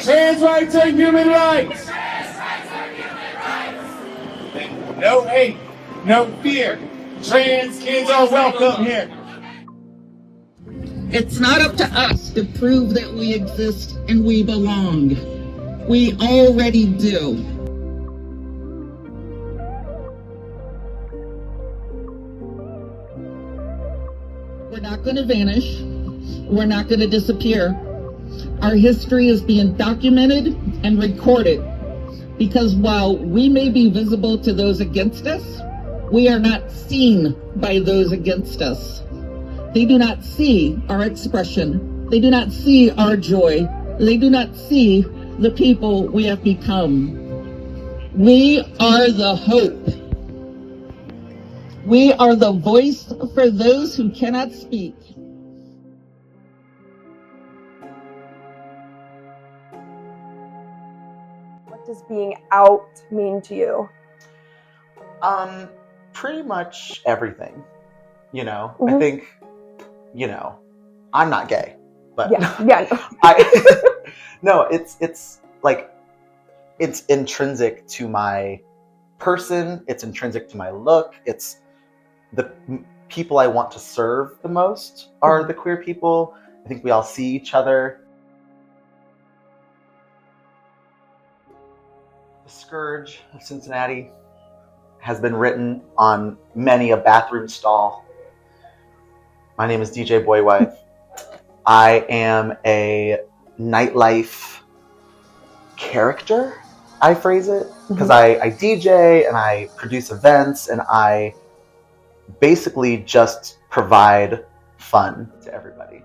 Trans rights are human rights. No hate, no fear. Trans kids are welcome here. It's not up to us to prove that we exist and we belong. We already do. We're not going to vanish. We're not going to disappear. Our history is being documented and recorded because while we may be visible to those against us, we are not seen by those against us. They do not see our expression. They do not see our joy. They do not see the people we have become. We are the hope. We are the voice for those who cannot speak. What does being out mean to you? Pretty much everything. You know, Mm-hmm. I think, you know, I'm not gay, but no, it's like, it's intrinsic to my person. It's intrinsic to my look. It's the people I want to serve the most are the queer people. I think we all see each other. The scourge of Cincinnati has been written on many a bathroom stall. My name is DJ Boywife. I am a nightlife character, I phrase it, because I DJ and I produce events and I basically just provide fun to everybody.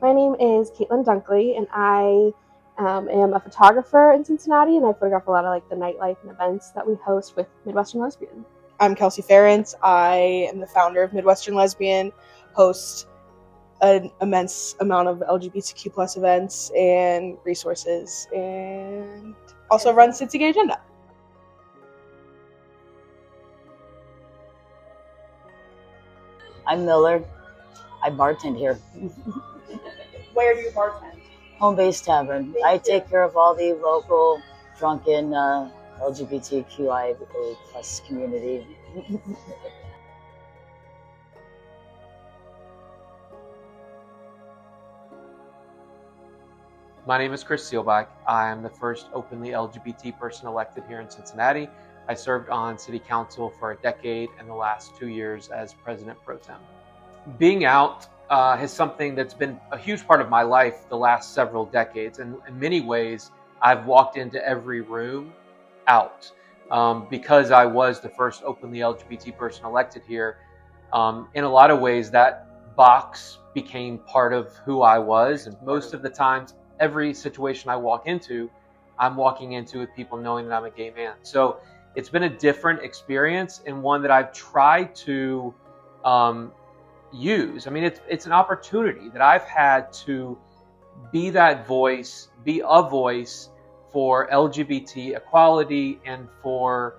My name is Caitlin Dunkley, and I am a photographer in Cincinnati, and I photograph a lot of like the nightlife and events that we host with Midwestern Lesbian. I'm Kelsey Ferentz. I am the founder of Midwestern Lesbian, host an immense amount of LGBTQ plus events and resources, and also run Cincy Gay Agenda. I'm Millard. I bartend here. Where do you bartend? Home Base Tavern. I take care of all the local drunken LGBTQIA plus community. My name is Chris Seelbach. I am the first openly LGBT person elected here in Cincinnati. I served on city council for a decade and the last 2 years as president pro tem. Being out is something that's been a huge part of my life the last several decades. And in many ways, I've walked into every room out because I was the first openly LGBT person elected here. In a lot of ways, that box became part of who I was. And most of the times, every situation I walk into, I'm walking into with people knowing that I'm a gay man. So it's been a different experience and one that I've tried to use. I mean, it's an opportunity that I've had to be that voice, be a voice for LGBT equality and for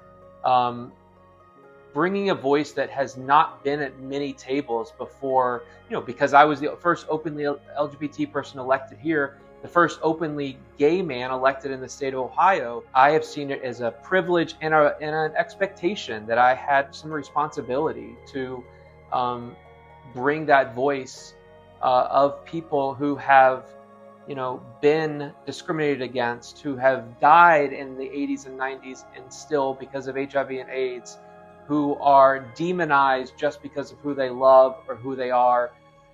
bringing a voice that has not been at many tables before, because I was the first openly LGBT person elected here, the first openly gay man elected in the state of Ohio. I have seen it as a privilege and an expectation that I had some responsibility to bring that voice of people who have, been discriminated against, who have died in the 80s and 90s and still because of HIV and AIDS, who are demonized just because of who they love or who they are.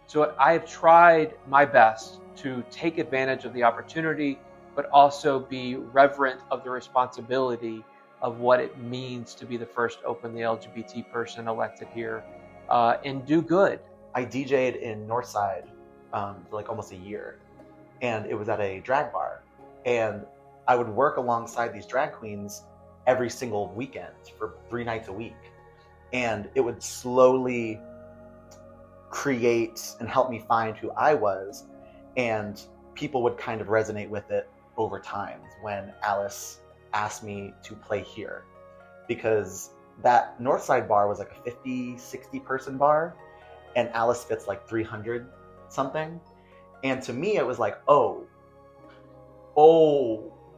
So I have tried my best to take advantage of the opportunity, but also be reverent of the responsibility of what it means to be the first openly LGBT person elected here and do good. I DJ'd in Northside for like almost a year, and it was at a drag bar. And I would work alongside these drag queens every single weekend for 3 nights a week. And it would slowly create and help me find who I was. And people would kind of resonate with it over time when Alice asked me to play here. Because that Northside bar was like a 50, 60 person bar, and Alice fits like 300. something. And to me, it was like, oh,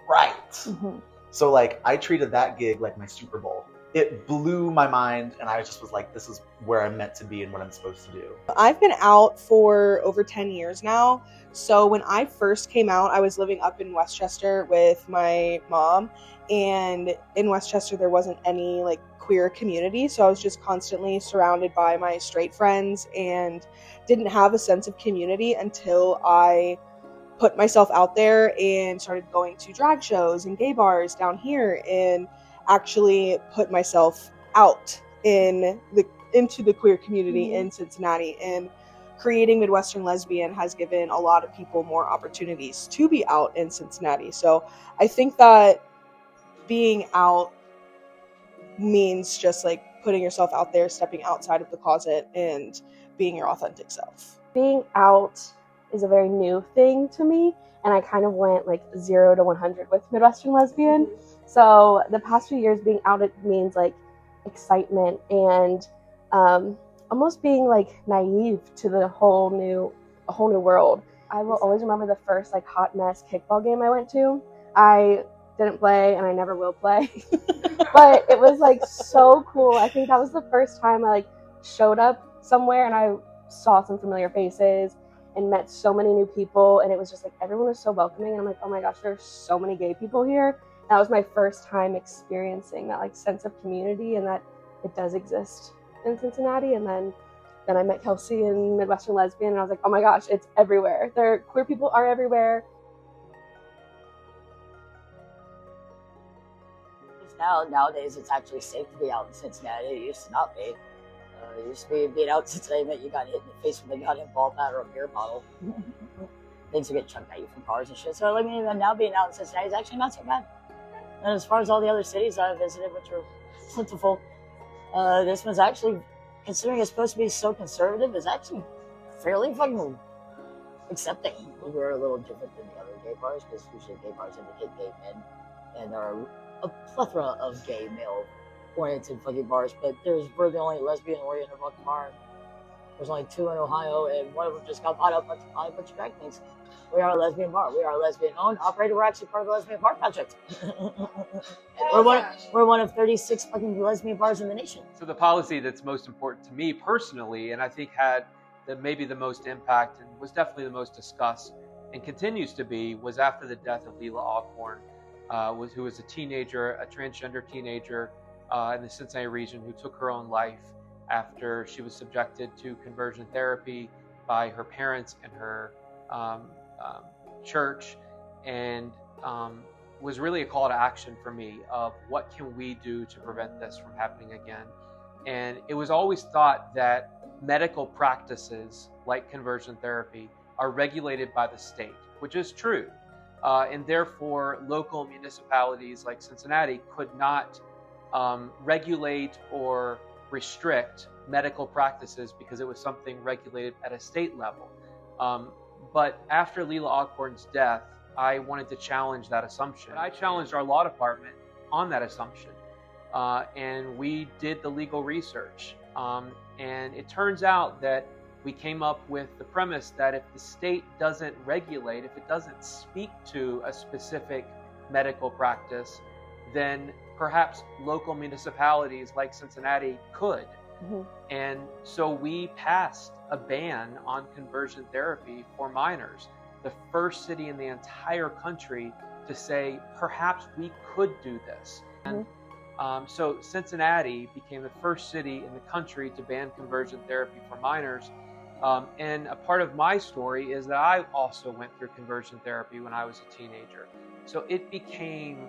right. Mm-hmm. So like I treated that gig like my Super Bowl. It blew my mind, and I just was like, this is where I'm meant to be and what I'm supposed to do. I've been out for over 10 years now. So when I first came out, I was living up in Westchester with my mom, and in Westchester there wasn't any like queer community, so I was just constantly surrounded by my straight friends and didn't have a sense of community until I put myself out there and started going to drag shows and gay bars down here and actually put myself out into the queer community in Cincinnati. And creating Midwestern Lesbian has given a lot of people more opportunities to be out in Cincinnati. So I think that being out means just like putting yourself out there, stepping outside of the closet, and being your authentic self. Being out is a very new thing to me, and I kind of went like 0 to 100 with Midwestern Lesbian. So the past few years being out, it means like excitement and almost being like naive to the whole new world. I will always remember the first like hot mess kickball game I went to. I didn't play and I never will play, but it was like so cool. I think that was the first time I like showed up somewhere and I saw some familiar faces and met so many new people, and it was just like everyone was so welcoming, and I'm like, oh my gosh, there's so many gay people here. That was my first time experiencing that like sense of community and that it does exist in Cincinnati. And then I met Kelsey in Midwestern Lesbian, and I was like, oh my gosh, it's everywhere. Queer people are everywhere. Nowadays, it's actually safe to be out in Cincinnati. It used to not be. It used to be being out in Cincinnati meant you got hit in the face with a goddamn ball bat or a beer bottle. Things would get chucked at you from cars and shit. So I mean, now being out in Cincinnati is actually not so bad. And as far as all the other cities I've visited, which are plentiful, this one's actually, considering it's supposed to be so conservative, is actually fairly fucking accepting. We're a little different than the other gay bars, because usually gay bars indicate gay men, and there are a plethora of gay male-oriented fucking bars, but we're the only lesbian-oriented fucking bar. There's only 2 in Ohio, and one of them just got bought up by a bunch of drag queens. We are a lesbian bar. We are a lesbian-owned, operated. We're actually part of the Lesbian Bar Project. We're one of 36 fucking lesbian bars in the nation. So the policy that's most important to me personally, and I think had maybe the most impact and was definitely the most discussed and continues to be, was after the death of Leila Alcorn, who was a teenager, a transgender teenager in the Cincinnati region, who took her own life after she was subjected to conversion therapy by her parents and her church, and was really a call to action for me of what can we do to prevent this from happening again. And it was always thought that medical practices like conversion therapy are regulated by the state, which is true. And therefore, local municipalities like Cincinnati could not regulate or restrict medical practices because it was something regulated at a state level. But after Leila Alcorn's death, I wanted to challenge that assumption. I challenged our law department on that assumption. And we did the legal research. And it turns out that we came up with the premise that if the state doesn't regulate, if it doesn't speak to a specific medical practice, then perhaps local municipalities like Cincinnati could. And so we passed a ban on conversion therapy for minors, the first city in the entire country to say, perhaps we could do this. And so Cincinnati became the first city in the country to ban conversion therapy for minors. And a part of my story is that I also went through conversion therapy when I was a teenager. So it became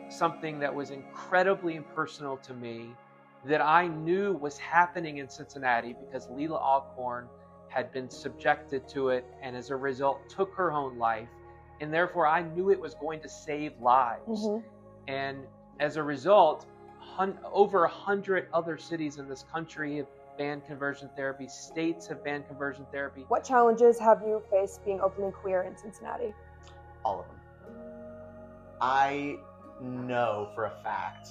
something that was incredibly impersonal to me, that I knew was happening in Cincinnati because Leila Alcorn had been subjected to it and as a result took her own life. And therefore I knew it was going to save lives. And as a result, over 100 other cities in this country have banned conversion therapy. States have banned conversion therapy. What challenges have you faced being openly queer in Cincinnati? All of them. I know for a fact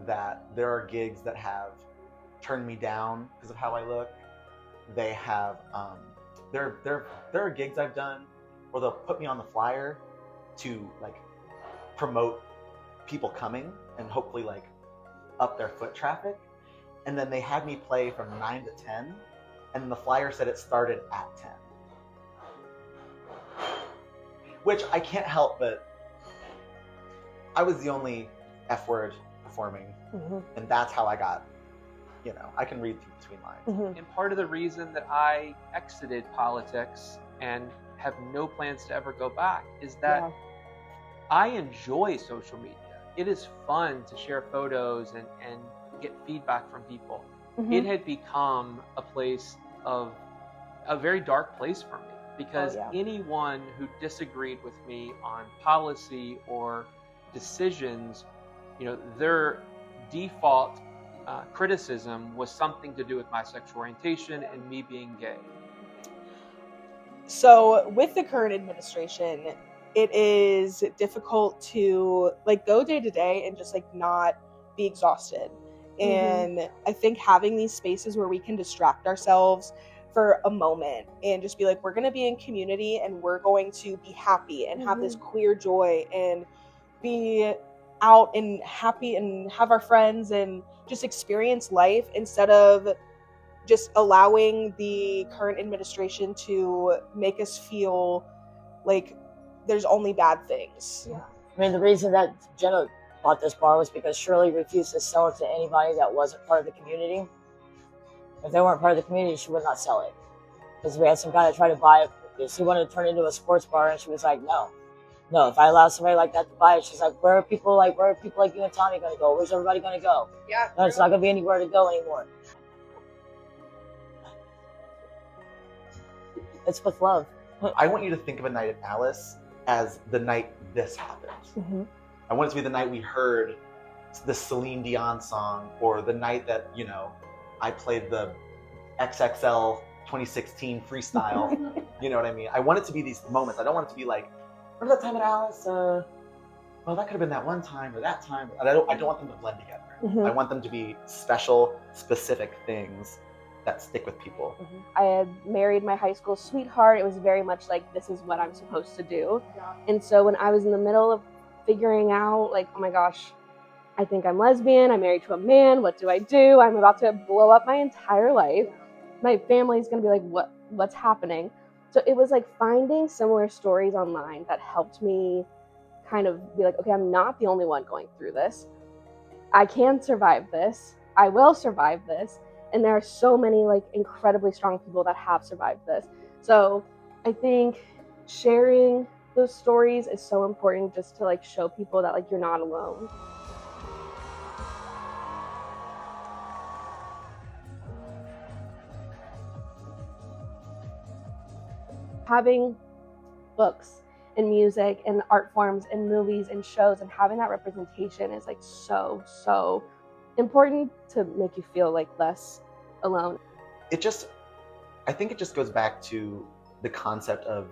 that there are gigs that have turned me down because of how I look. They have there are gigs I've done where they'll put me on the flyer to like promote people coming and hopefully like up their foot traffic. And then they had me play from 9 to 10, and the flyer said it started at 10. Which I can't help but, I was the only F word performing, and that's how I got, you know, I can read between lines. And part of the reason that I exited politics and have no plans to ever go back is that I enjoy social media. It is fun to share photos and get feedback from people. It had become a place of a very dark place for me because anyone who disagreed with me on policy or decisions, you know, their default criticism was something to do with my sexual orientation and me being gay. So with the current administration, it is difficult to like go day to day and just like not be exhausted. And I think having these spaces where we can distract ourselves for a moment and just be like, we're going to be in community and we're going to be happy and have this queer joy and be out and happy and have our friends and just experience life instead of just allowing the current administration to make us feel like there's only bad things. I mean, the reason that Jenna bought this bar was because Shirley refused to sell it to anybody that wasn't part of the community. If they weren't part of the community, she would not sell it. Because we had some guy that tried to buy it. She wanted to turn it into a sports bar, and she was like, no. No, if I allow somebody like that to buy it, she's like, where are people like you and Tommy going to go? Where's everybody going to go? No, it's not going to be anywhere to go anymore. It's with love. I want you to think of a night at Alice as the night this happened. I want it to be the night we heard the Celine Dion song, or the night that, you know, I played the XXL 2016 freestyle. You know what I mean? I want it to be these moments. I don't want it to be like, remember that time at Alice? Well, that could have been that one time or that time. And I don't want them to blend together. I want them to be special, specific things that stick with people. I had married my high school sweetheart. It was very much like, this is what I'm supposed to do. And so when I was in the middle of figuring out, like, oh my gosh, I think I'm lesbian, I'm married to a man, what do I do? I'm about to blow up my entire life. My family's gonna be like, what's happening? So it was like finding similar stories online that helped me kind of be like, okay, I'm not the only one going through this. I can survive this. I will survive this. And there are so many like incredibly strong people that have survived this. So I think sharing those stories is so important, just to like show people that like you're not alone. Having books and music and art forms and movies and shows and having that representation is like so important to make you feel like less alone. I think it just goes back to the concept of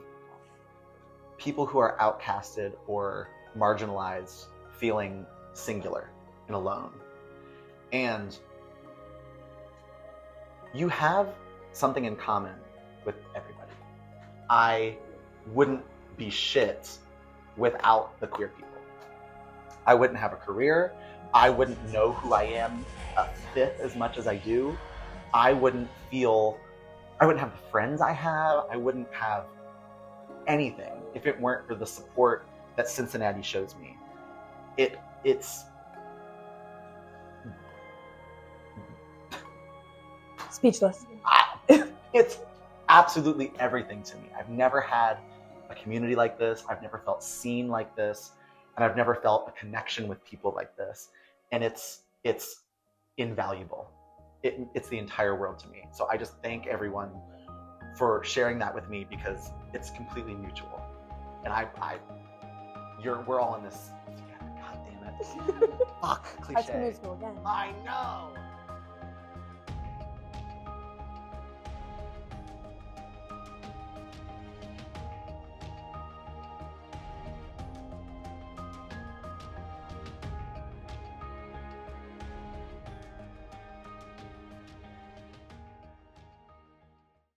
people who are outcasted or marginalized feeling singular and alone. And you have something in common with everybody. I wouldn't be shit without the queer people. I wouldn't have a career. I wouldn't know who I am a fifth as much as I do. I wouldn't have the friends I have. I wouldn't have anything if it weren't for the support that Cincinnati shows me. It's Speechless. It's absolutely everything to me. I've never had a community like this. I've never felt seen like this. And I've never felt a connection with people like this. And it's invaluable. It's the entire world to me. So I just thank everyone for sharing that with me, because it's completely mutual. And we're all in this together. God damn it. Fuck, cliche. High School Musical again. I know.